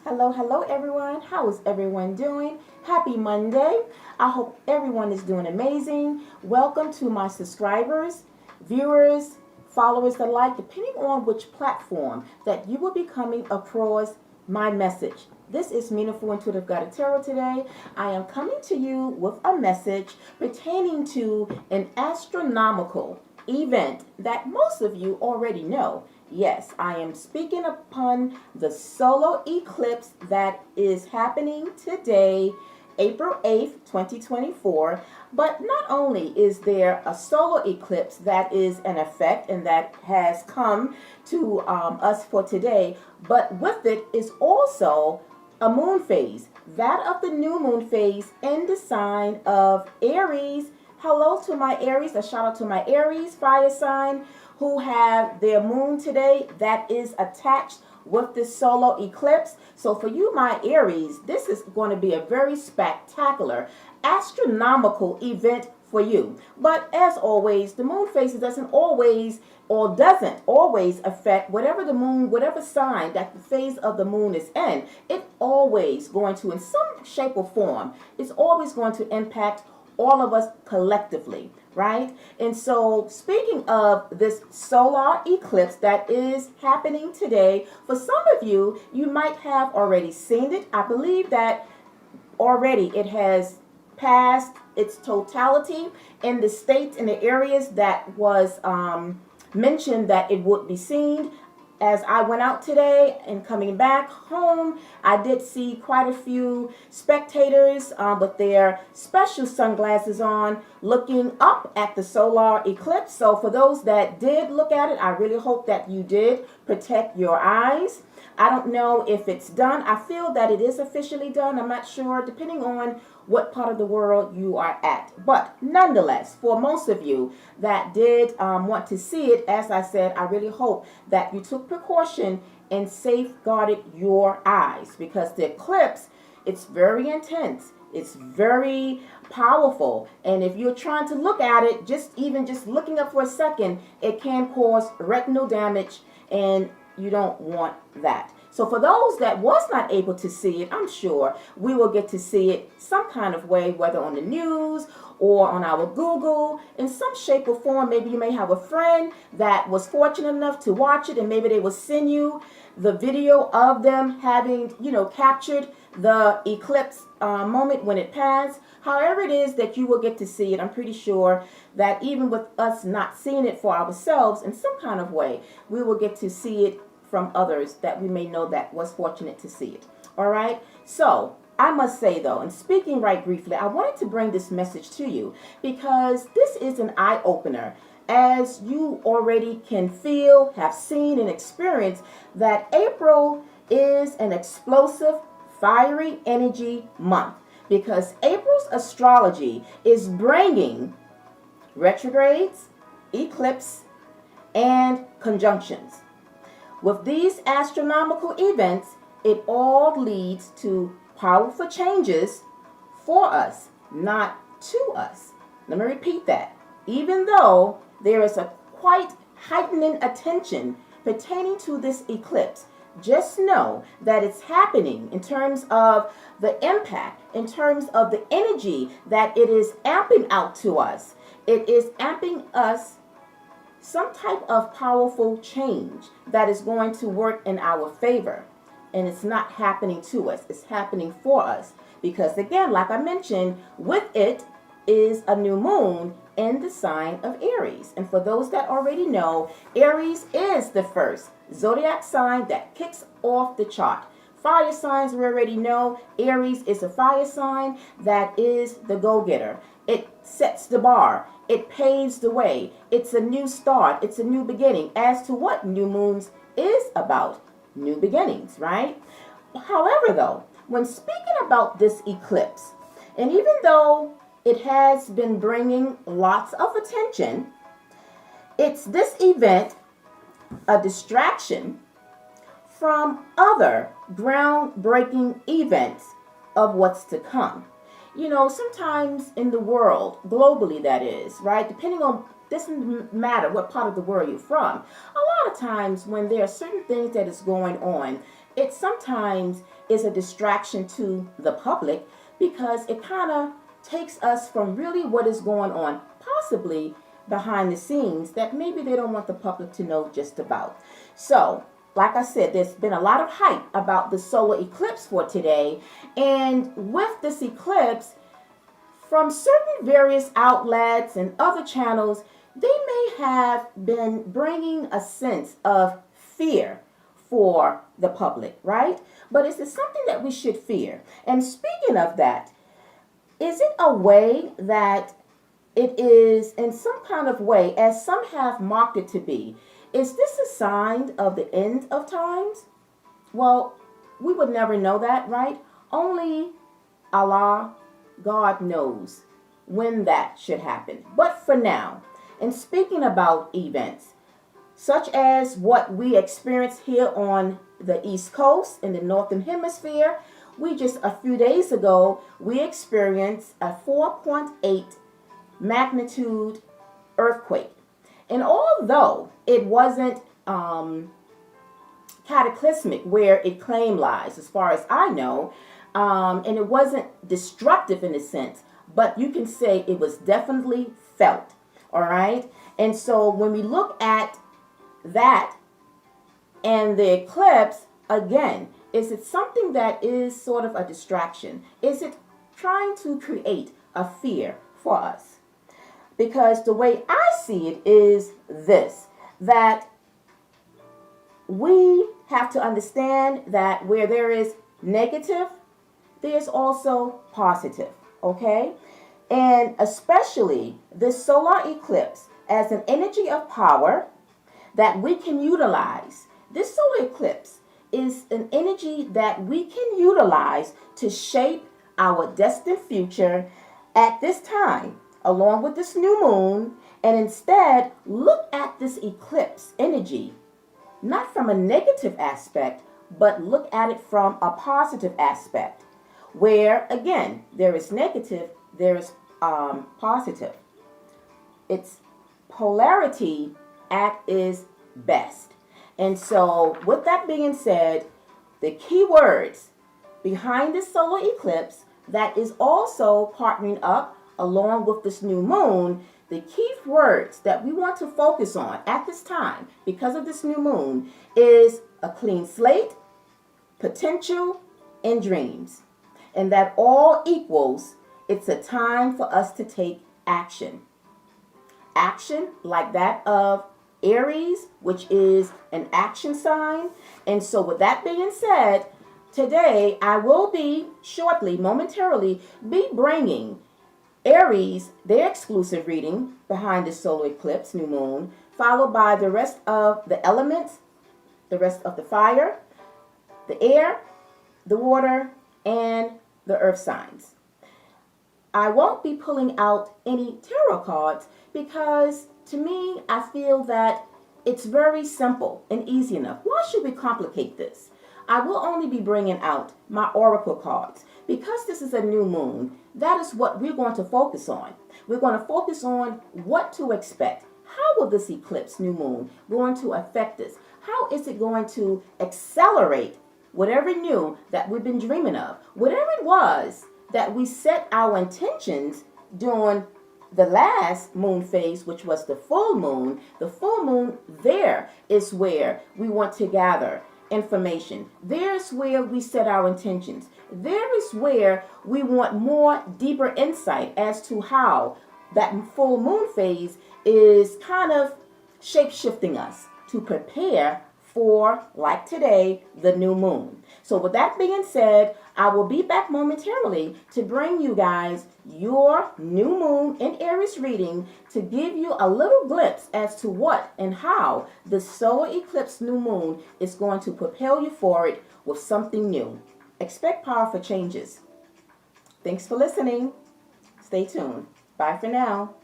Hello everyone. How is everyone doing? Happy Monday. I hope everyone is doing amazing. Welcome to my subscribers, viewers, followers alike, depending on which platform that you will be coming across my message. This is Meaningful Intuitive Guided Tarot today. I am coming to you with a message pertaining to an astronomical event that most of you already know. Yes, I am speaking upon the solar eclipse that is happening today, April 8th, 2024. But not only is there a solar eclipse that is in effect and that has come to us for today, but with it is also a moon phase, that of the new moon phase in the sign of Aries. Hello to my Aries, a shout out to my Aries fire sign who have their moon today that is attached with this solar eclipse. So for you, my Aries, this is going to be a very spectacular, astronomical event for you. But as always, the moon phases doesn't always affect whatever the moon, whatever sign that the phase of the moon is in. It's always going to, in some shape or form, it's always going to impact all of us collectively, right? And so speaking of this solar eclipse that is happening today, for some of you, you might have already seen it. I believe that already it has passed its totality in the states, in the areas that was mentioned that it would be seen. As I went out today and coming back home, I did see quite a few spectators with their special sunglasses on looking up at the solar eclipse. So for those that did look at it, I really hope that you did protect your eyes. I don't know if it's done. I feel that it is officially done. I'm not sure, depending on what part of the world you are at. But nonetheless, for most of you that did want to see it, as I said, I really hope that you took precaution and safeguarded your eyes, because the eclipse, it's very intense. It's very powerful. And if you're trying to look at it, just looking up for a second, it can cause retinal damage, and you don't want that. So for those that was not able to see it, I'm sure we will get to see it some kind of way, whether on the news or on our Google, in some shape or form. Maybe you may have a friend that was fortunate enough to watch it, and maybe they will send you the video of them having, captured the eclipse moment when it passed. However it is that you will get to see it, I'm pretty sure that even with us not seeing it for ourselves in some kind of way, we will get to see it from others that we may know that was fortunate to see it. All right. So I must say though, and speaking right briefly, I wanted to bring this message to you because this is an eye opener. As you already can feel, have seen, and experienced, that April is an explosive, fiery energy month, because April's astrology is bringing retrogrades, eclipse, and conjunctions. With these astronomical events, it all leads to powerful changes for us, not to us. Let me repeat that. Even though there is a quite heightening attention pertaining to this eclipse, just know that it's happening in terms of the impact, in terms of the energy that it is amping out to us. It is amping us some type of powerful change that is going to work in our favor. And it's not happening to us, it's happening for us. Because again, like I mentioned, with it is a new moon in the sign of Aries. And for those that already know, Aries is the first zodiac sign that kicks off the chart. Fire signs, we already know. Aries is a fire sign that is the go-getter. It sets the bar. It paves the way. It's a new start. It's a new beginning. As to what new moons is about, new beginnings, right? However, though, when speaking about this eclipse, and even though it has been bringing lots of attention, it's this event a distraction from other groundbreaking events of what's to come. Sometimes in the world, globally that is, right? Depending on, doesn't matter what part of the world you're from. A lot of times when there are certain things that is going on it sometimes is a distraction to the public because it kind of takes us from really what is going on, possibly behind the scenes, that maybe they don't want the public to know just about. So, like I said, there's been a lot of hype about the solar eclipse for today. And with this eclipse, from certain various outlets and other channels, they may have been bringing a sense of fear for the public, right? But is it something that we should fear? And speaking of that, is it a way that it is in some kind of way, as some have marked it to be? Is this a sign of the end of times? Well, we would never know that, right? Only Allah, God knows when that should happen. But for now, and speaking about events, such as what we experience here on the East Coast in the Northern Hemisphere, we just a few days ago, we experienced a 4.8 magnitude earthquake. And although it wasn't cataclysmic where it claimed lies, as far as I know, and it wasn't destructive in a sense, but you can say it was definitely felt. All right. And so when we look at that and the eclipse, again, is it something that is sort of a distraction? Is it trying to create a fear for us? Because the way I see it is this, that we have to understand that where there is negative, there's also positive, okay? And especially this solar eclipse as an energy of power that we can utilize. This solar eclipse is an energy that we can utilize to shape our destined future at this time, along with this new moon, and instead look at this eclipse energy, not from a negative aspect, but look at it from a positive aspect, where again, there is negative, there is positive. It's polarity at its best. And so with that being said, the key words behind this solar eclipse that is also partnering up along with this new moon, the key words that we want to focus on at this time because of this new moon is a clean slate, potential, and dreams. And that all equals, it's a time for us to take action. Action like that of Aries, which is an action sign. And so with that being said, today I will be shortly, momentarily, be bringing Aries, their exclusive reading behind the solar eclipse, new moon, followed by the rest of the elements, the rest of the fire, the air, the water, and the earth signs. I won't be pulling out any tarot cards because to me, I feel that it's very simple and easy enough. Why should we complicate this? I will only be bringing out my oracle cards. Because this is a new moon, that is what we're going to focus on. We're going to focus on what to expect. How will this eclipse, new moon, going to affect us? How is it going to accelerate whatever new that we've been dreaming of? Whatever it was that we set our intentions during the last moon phase, which was the full moon, there is where we want to gather information. There's where we set our intentions. There is where we want more deeper insight as to how that full moon phase is kind of shape-shifting us to prepare for, like today, the new moon. So with that being said, I will be back momentarily to bring you guys your new moon in Aries reading to give you a little glimpse as to what and how the solar eclipse new moon is going to propel you forward with something new. Expect powerful changes. Thanks for listening. Stay tuned. Bye for now.